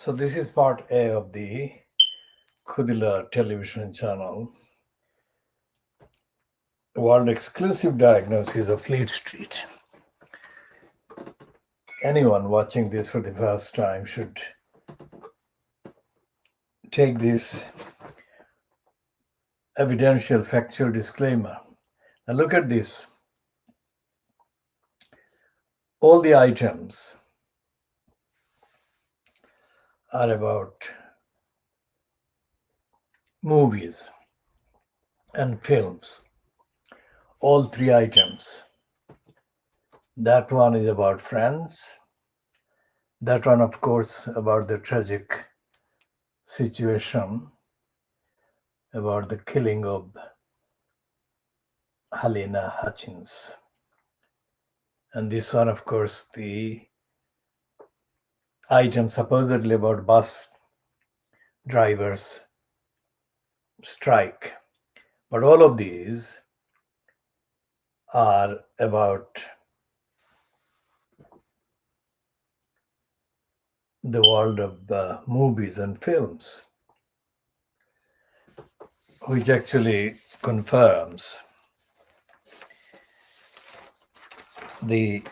So this is part A of the KhoodeelaarTV television channel, world exclusive diagnosis of Fleet Street. Anyone watching this for the first time should take this evidential factual disclaimer. Now look at this. All the items are about movies and films. All three items. That one is about Friends. That one, of course, about the tragic situation, about the killing of Helena Hutchins. And this one, of course, the item supposedly about bus drivers' strike. But all of these are about the world of movies and films, which actually confirms the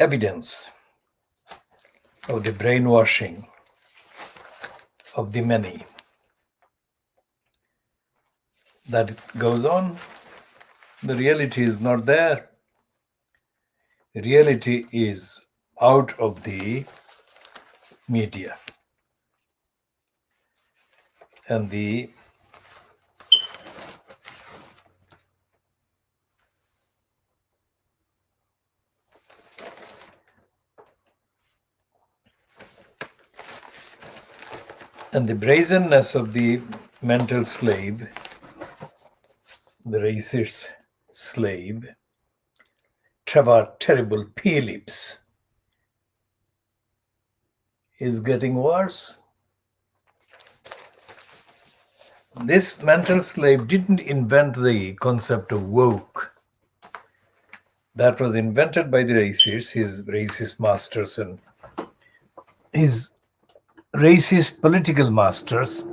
evidence of the brainwashing of the many that goes on. The reality is not there. The reality is out of the media. And the brazenness of the mental slave, the racist slave, Trevor Terrible Phillips, is getting worse. This mental slave didn't invent the concept of woke. That was invented by the racists, his racist masters and his racist political masters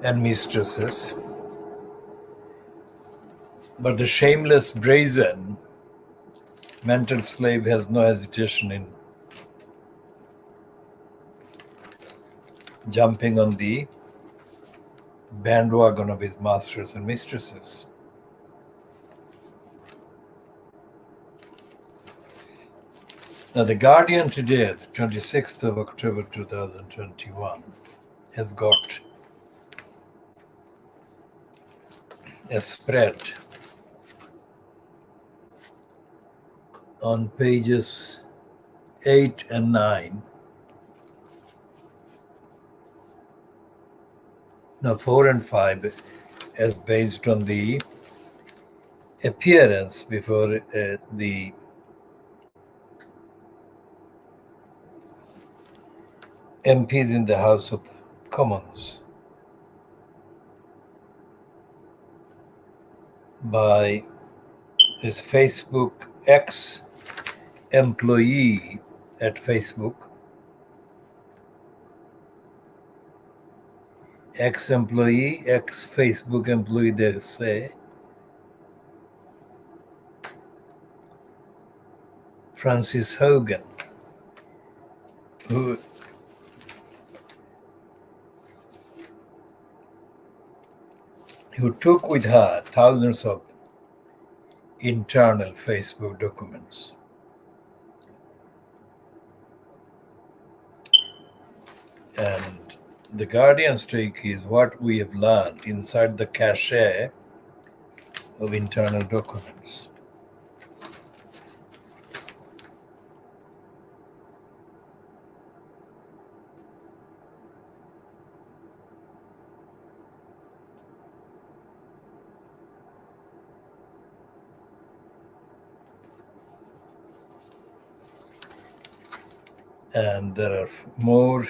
and mistresses. But the shameless, brazen mental slave has no hesitation in jumping on the bandwagon of his masters and mistresses. Now, The Guardian today, the 26th of October 2021, has got a spread on pages 8 and 9. Now, 4 and 5 is based on the appearance before the MPs in the House of Commons by his Facebook ex-employee at Facebook, ex-employee, ex-Facebook employee, they say, Frances Hogan, who took with her thousands of internal Facebook documents. And the Guardian's take is what we have learned inside the cache of internal documents. And there are more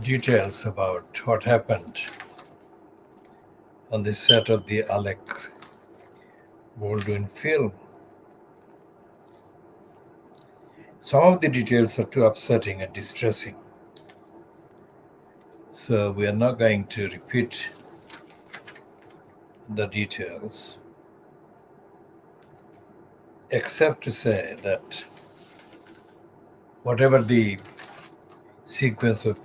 details about what happened on the set of the Alec Baldwin film. some of the details are too upsetting and distressing. So we are not going to repeat the details, except to say that whatever the sequence of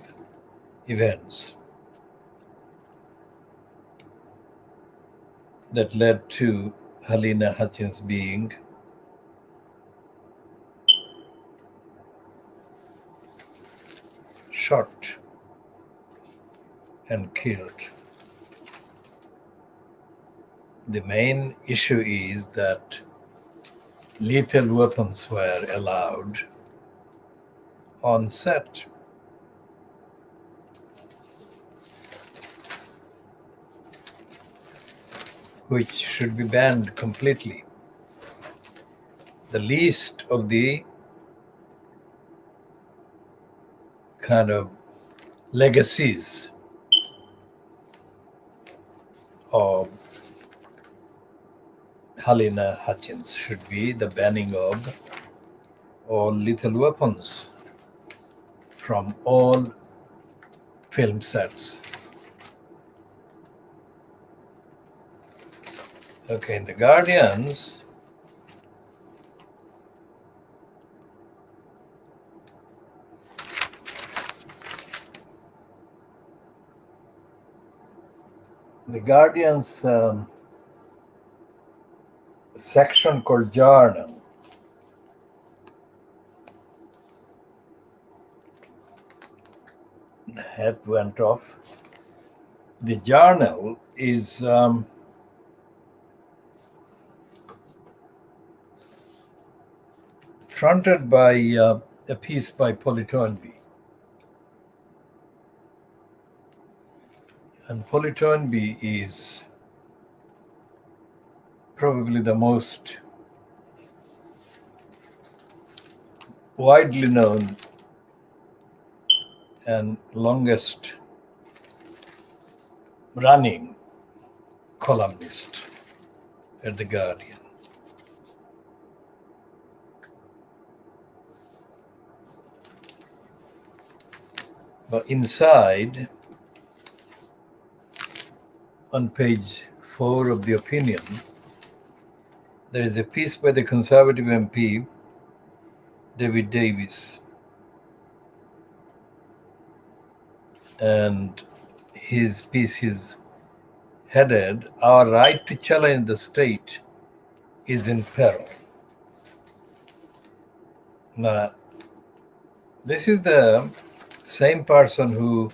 events that led to Helena Hutchins being shot and killed. The main issue is that lethal weapons were allowed on set. Which should be banned completely. The least of the kind of legacies of Helena Hutchins should be the banning of all lethal weapons from all film sets. Okay, in the Guardians, section called Journal head went off. The Journal is fronted by a piece by Polly Toynbee. And Polly Toynbee is probably the most widely known and longest running columnist at The Guardian. But inside, on page 4 of the opinion, there is a piece by the Conservative MP, David Davis. And his piece is headed, "Our right to challenge the state is in peril." Now, this is the same person who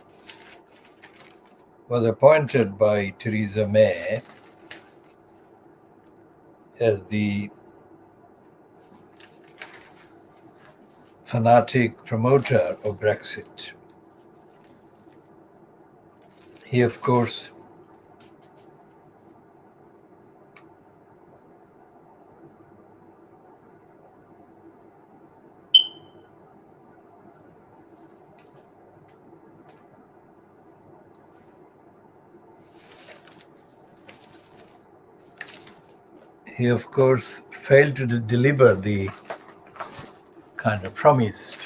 was appointed by Theresa May as the fanatic promoter of Brexit. He, of course, failed to deliver the kind of promised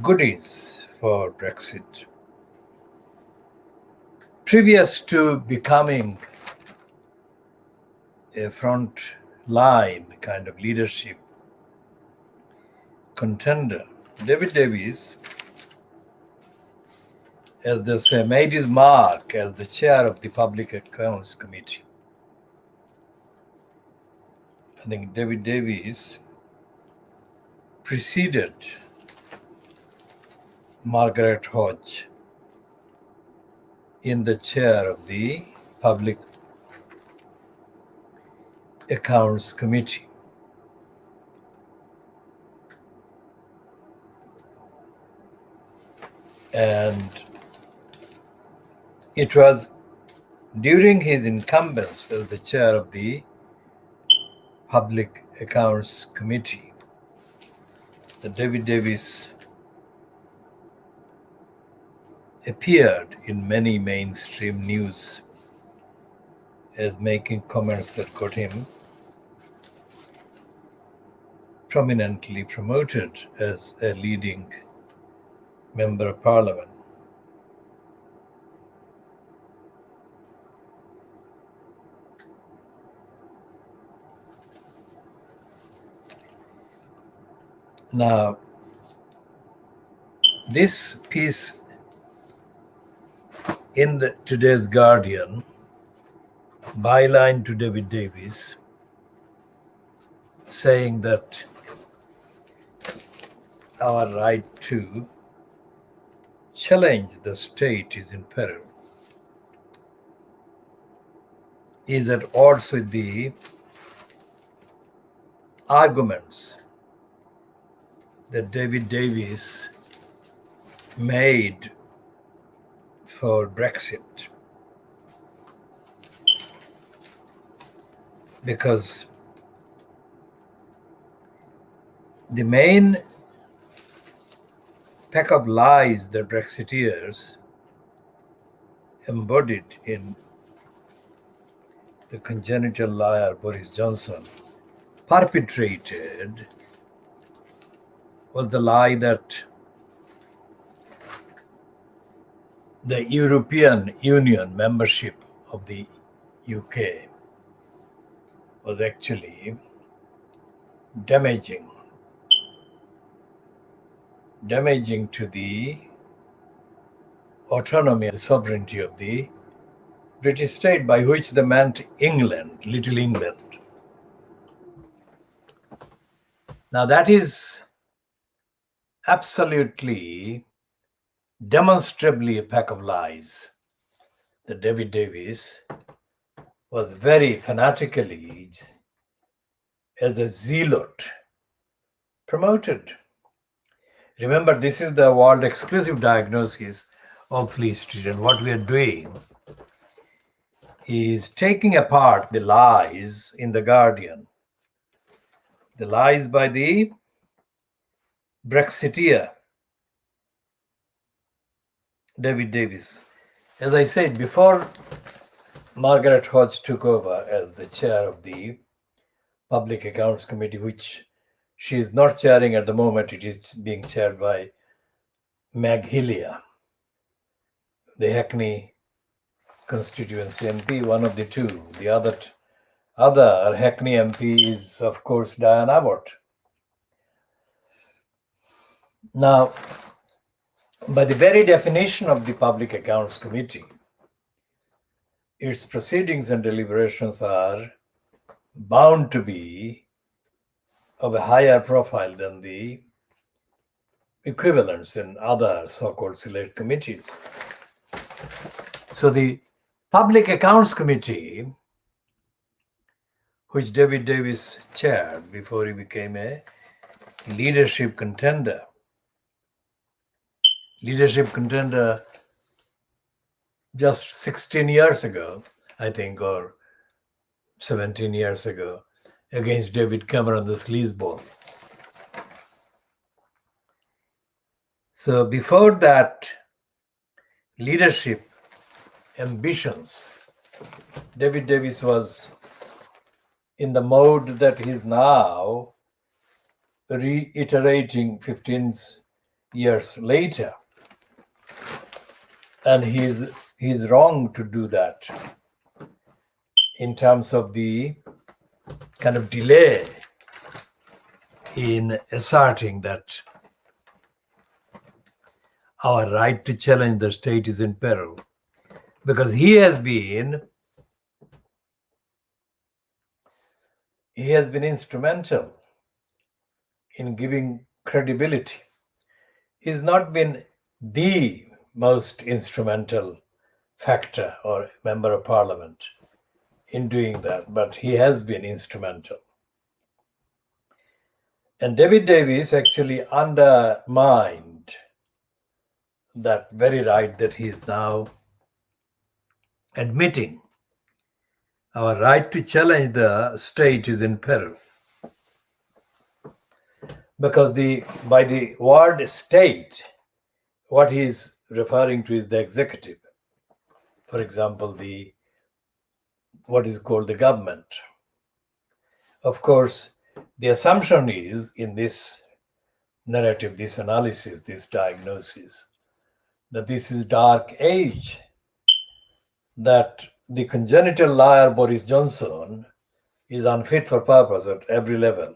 goodies for Brexit. Previous to becoming a front line kind of leadership contender, David Davis, as they say, made his mark as the chair of the Public Accounts Committee. I think David Davis preceded Margaret Hodge in the chair of the Public Accounts Committee. And it was during his incumbence as the chair of the Public Accounts Committee that David Davis appeared in many mainstream news as making comments that got him prominently promoted as a leading member of parliament. Now, this piece in today's Guardian, byline to David Davis, saying that our right to challenge the state is in peril, is at odds with the arguments that David Davis made for Brexit. Because the main pack of lies that Brexiteers embodied in the congenital liar Boris Johnson perpetrated was the lie that the European Union membership of the UK was actually damaging to the autonomy and sovereignty of the British state, by which they meant England, Little England. Now that is absolutely, demonstrably a pack of lies that David Davis was very fanatically, as a zealot, promoted. Remember, this is the world exclusive diagnosis of Fleet Street, and what we are doing is taking apart the lies in the Guardian, the lies by the Brexiteer David Davis. As I said before, Margaret Hodge took over as the chair of the Public Accounts Committee, which she is not chairing at the moment. It is being chaired by Meg Hillier, the Hackney constituency MP, one of the two. The other Hackney MP is, of course, Diane Abbott. Now, by the very definition of the Public Accounts Committee, its proceedings and deliberations are bound to be of a higher profile than the equivalents in other so-called select committees. So the Public Accounts Committee, which David Davis chaired before he became a leadership contender just 16 years ago, I think, or 17 years ago, against David Cameron, the sleazeball. So before that leadership ambitions, David Davis was in the mode that he's now reiterating 15 years later. And he's wrong to do that in terms of the kind of delay in asserting that our right to challenge the state is in peril, because he has been instrumental in giving credibility. He's not been the most instrumental factor or member of parliament in doing that, but he has been instrumental. And David Davis actually undermined that very right that he is now admitting. Our right to challenge the state is in peril. Because by the word state, what he is referring to is the executive. For example, what is called the government. Of course, The assumption is in this narrative, this analysis, this diagnosis, that this is dark age, that the congenital liar Boris Johnson is unfit for purpose at every level.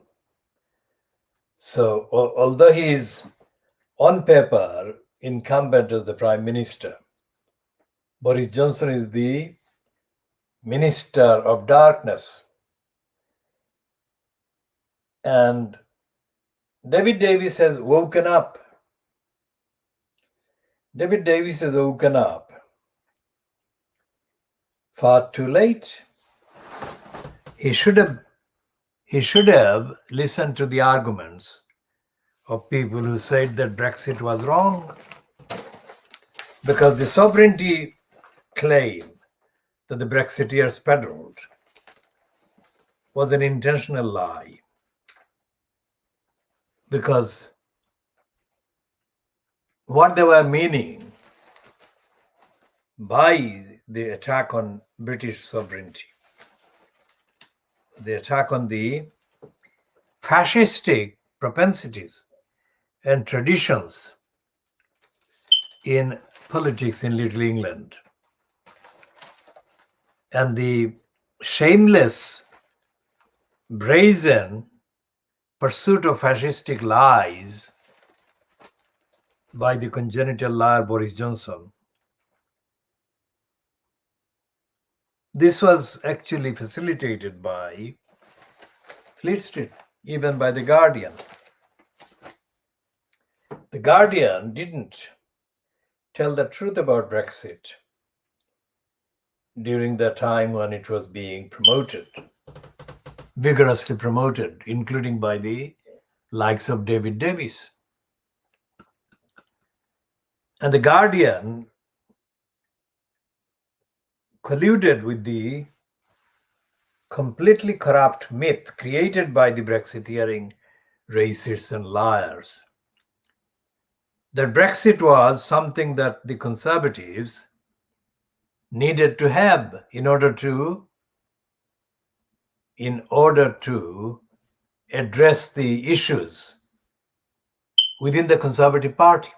So although he is on paper incumbent as the Prime Minister, Boris Johnson is the Minister of Darkness. And David Davis has woken up. David Davis has woken up far too late. He should have listened to the arguments of people who said that Brexit was wrong, because the sovereignty claim that the Brexiteers peddled was an intentional lie. Because what they were meaning by the attack on British sovereignty, the attack on the fascistic propensities and traditions in politics in Little England, and the shameless, brazen pursuit of fascistic lies by the congenital liar Boris Johnson. This was actually facilitated by Fleet Street, even by The Guardian. The Guardian didn't tell the truth about Brexit during the time when it was being promoted, vigorously promoted, including by the likes of David Davis. And The Guardian colluded with the completely corrupt myth created by the Brexiteering racists and liars, that Brexit was something that the Conservatives needed to have in order to address the issues within the Conservative Party.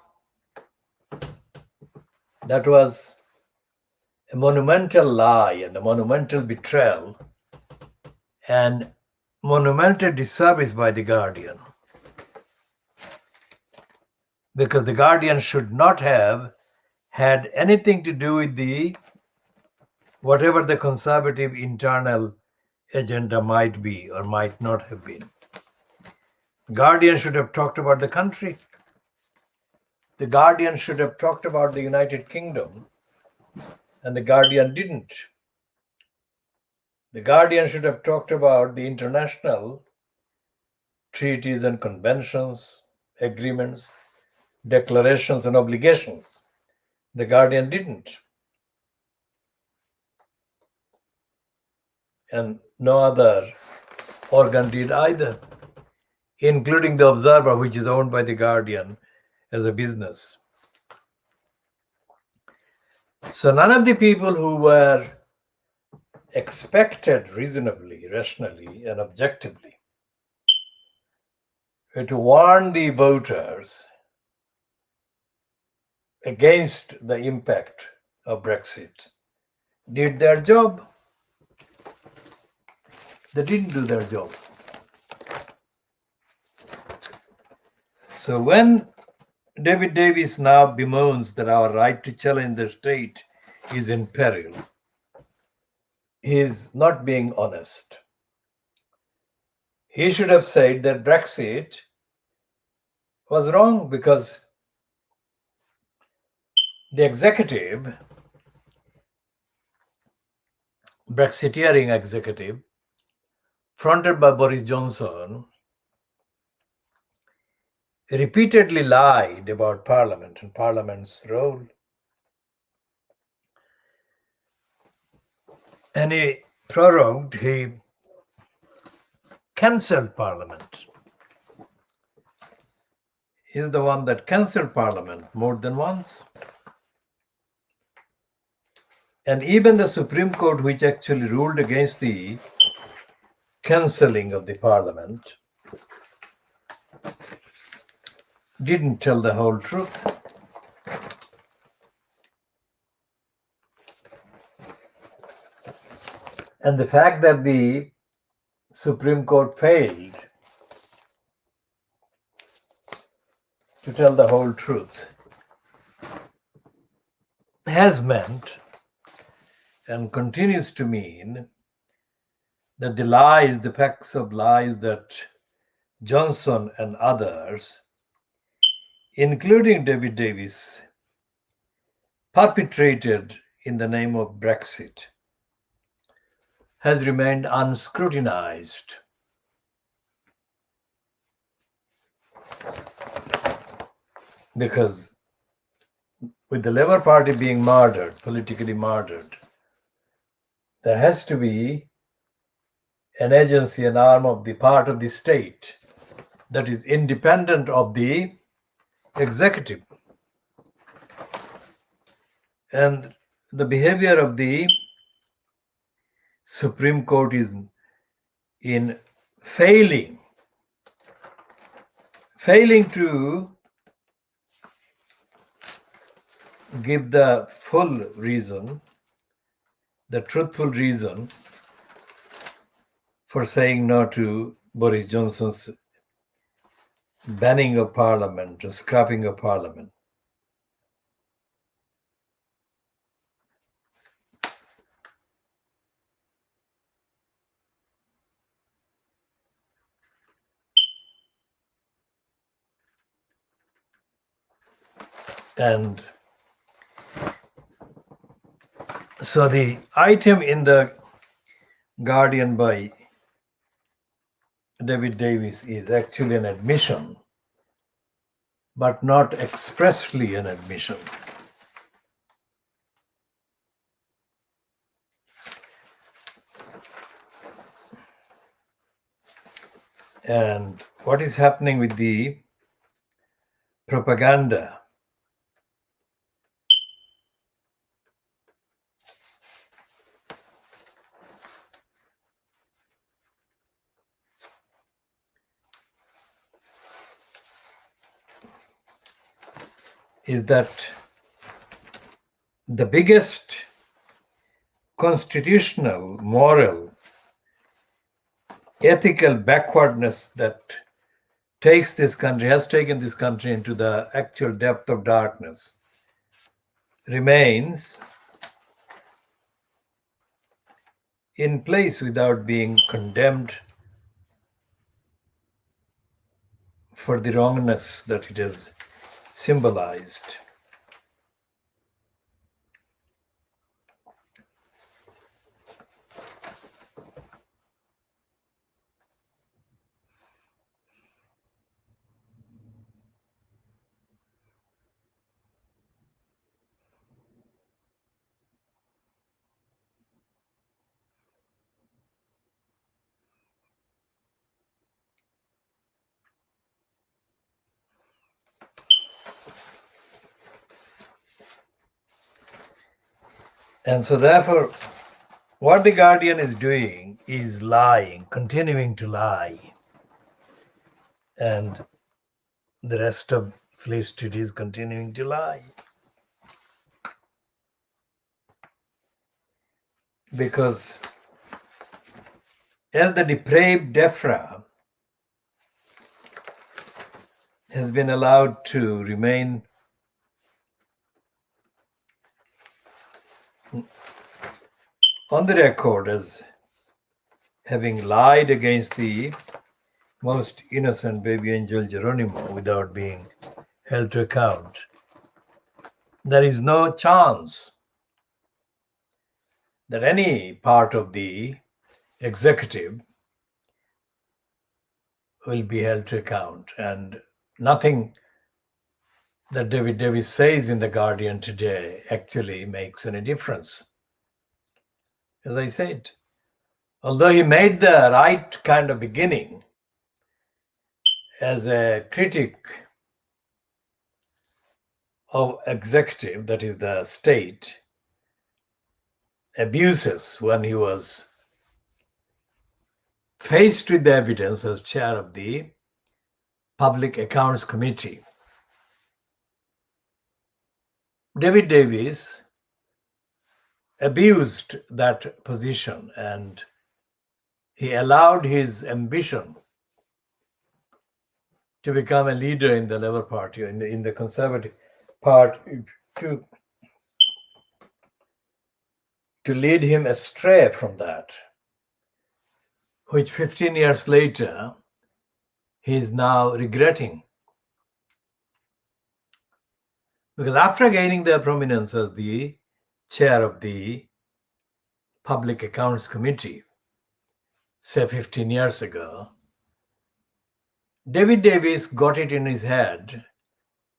That was a monumental lie and a monumental betrayal and monumental disservice by The Guardian. Because The Guardian should not have had anything to do with whatever the Conservative internal agenda might be or might not have been. The Guardian should have talked about the country. The Guardian should have talked about the United Kingdom, and The Guardian didn't. The Guardian should have talked about the international treaties and conventions, agreements, declarations and obligations. The Guardian didn't. And no other organ did either, including The Observer, which is owned by The Guardian as a business. So none of the people who were expected reasonably, rationally, and objectively to warn the voters against the impact of Brexit did their job. They didn't do their job. So when David Davis now bemoans that our right to challenge the state is in peril, he is not being honest. He should have said that Brexit was wrong because the executive, Brexiteering executive, fronted by Boris Johnson, repeatedly lied about Parliament and Parliament's role. And he cancelled Parliament. He's the one that cancelled Parliament more than once. And even the Supreme Court, which actually ruled against the cancelling of the parliament didn't tell the whole truth. And the fact that the Supreme Court failed to tell the whole truth has meant and continues to mean that the lies, the packs of lies that Johnson and others, including David Davis, perpetrated in the name of Brexit, has remained unscrutinized. Because with the Labour Party being murdered, politically murdered, there has to be an agency, an arm of the part of the state that is independent of the executive. And the behavior of the Supreme Court is in failing to give the full reason, the truthful reason for saying no to Boris Johnson's banning of parliament, scrapping of parliament. And so the item in the Guardian by David Davis is actually an admission, but not expressly an admission. And what is happening with the propaganda is that the biggest constitutional, moral, ethical backwardness that has taken this country into the actual depth of darkness remains in place without being condemned for the wrongness that it has symbolized. And so therefore, what the Guardian is doing is lying, continuing to lie. And the rest of Fleet Street is continuing to lie. Because as the depraved DEFRA has been allowed to remain on the record as having lied against the most innocent baby angel Geronimo without being held to account, there is no chance that any part of the executive will be held to account. And nothing that David Davis says in The Guardian today actually makes any difference. As I said, although he made the right kind of beginning as a critic of executive, that is the state, abuses when he was faced with the evidence as chair of the Public Accounts Committee, David Davis abused that position and he allowed his ambition to become a leader in the Labour Party, in the Conservative Party, to lead him astray from that, which 15 years later he is now regretting. Because after gaining their prominence as the chair of the Public Accounts Committee, say 15 years ago, David Davis got it in his head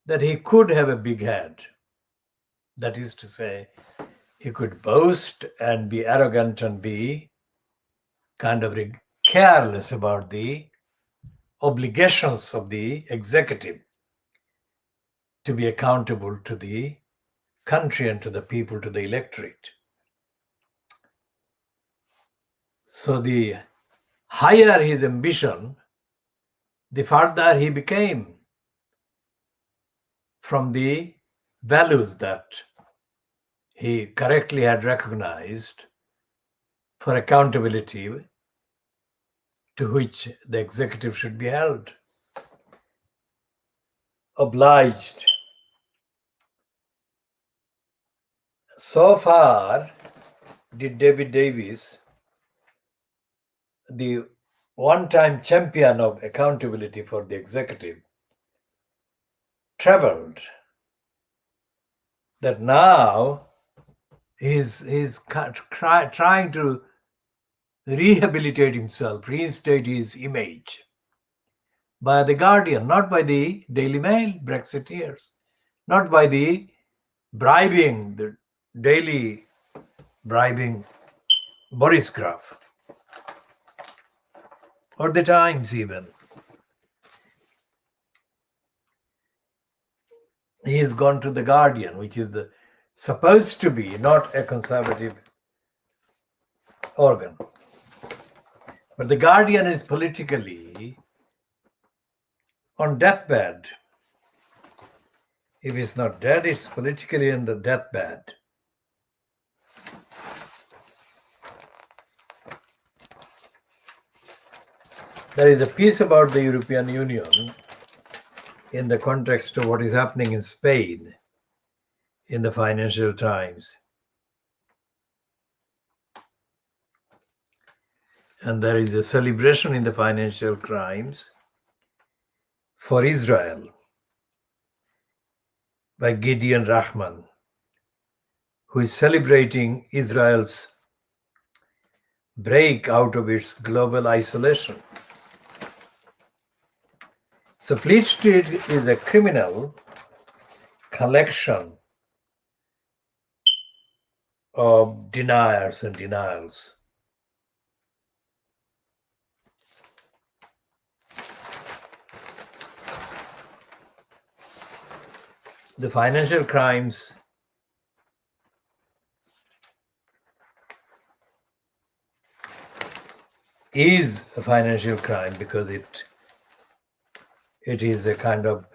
that he could have a big head. That is to say, he could boast and be arrogant and be kind of careless about the obligations of the executive to be accountable to the country and to the people, to the electorate. So the higher his ambition, the further he became from the values that he correctly had recognized for accountability to which the executive should be held. Obliged. So far did David Davis, the one-time champion of accountability for the executive, traveled, that now he's trying to rehabilitate himself, reinstate his image by the Guardian, not by the Daily Mail, Brexiteers, not by the daily bribing Boris Graf, or the Times even. He has gone to the Guardian, which is supposed to be not a conservative organ. But the Guardian is politically on deathbed. If it's not dead, it's politically on the deathbed. There is a piece about the European Union in the context of what is happening in Spain in the Financial Times. And there is a celebration in the Financial Crimes for Israel by Gideon Rahman, who is celebrating Israel's break out of its global isolation. So Fleet Street is a criminal collection of deniers and denials. The Financial Crimes is a financial crime because it is a kind of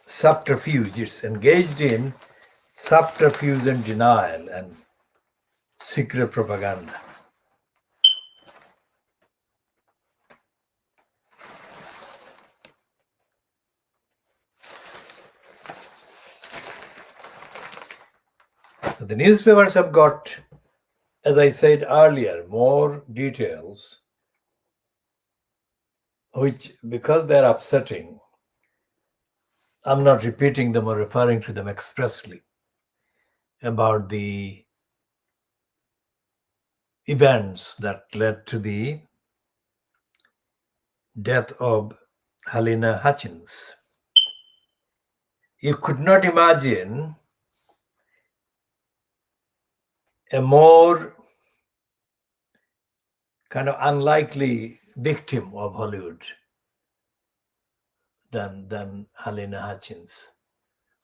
subterfuge. It's engaged in subterfuge and denial and secret propaganda. The newspapers have got, as I said earlier, more details, which, because they're upsetting, I'm not repeating them or referring to them expressly, about the events that led to the death of Helena Hutchins. You could not imagine a more kind of unlikely victim of Hollywood than Helena Hutchins.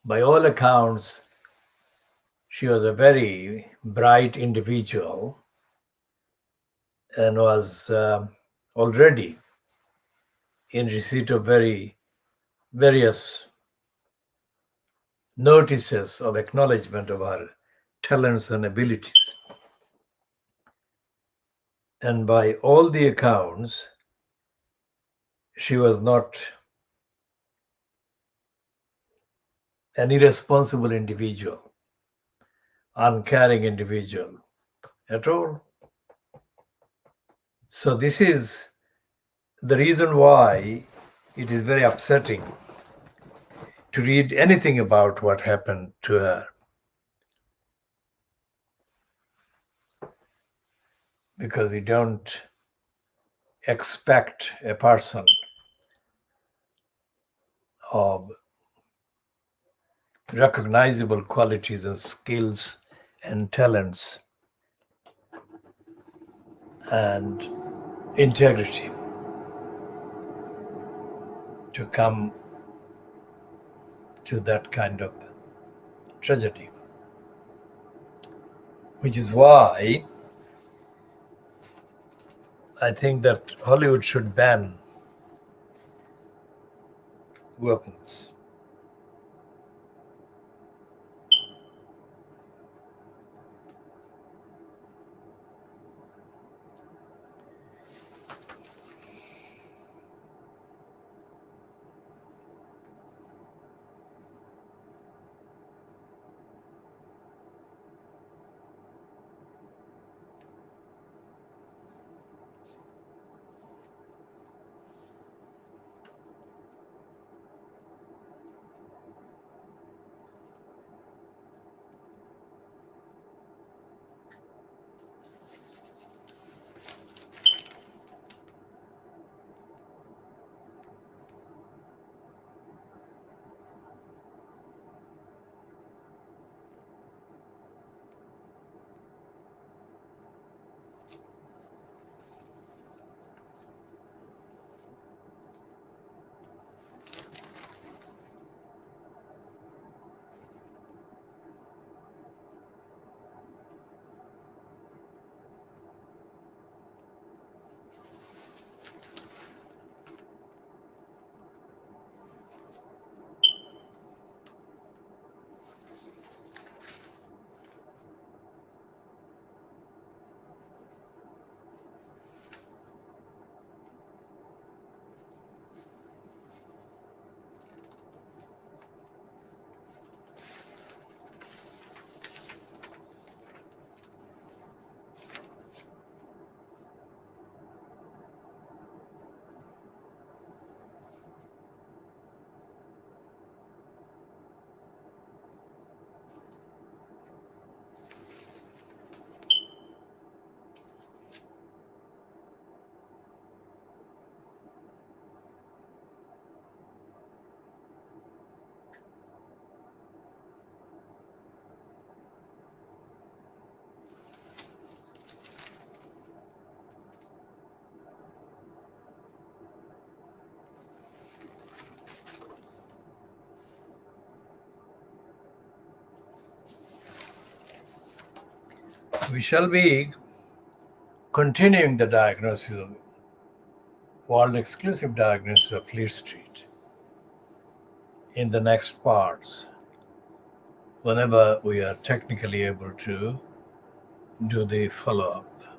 By all accounts, she was a very bright individual and was already in receipt of various notices of acknowledgement of her talents and abilities. And by all the accounts, she was not an irresponsible individual, uncaring individual at all. So this is the reason why it is very upsetting to read anything about what happened to her. Because you don't expect a person of recognizable qualities and skills and talents and integrity to come to that kind of tragedy. Which is why I think that Hollywood should ban weapons. We shall be continuing the diagnosis of world exclusive diagnosis of Fleet Street in the next parts, whenever we are technically able to do the follow-up.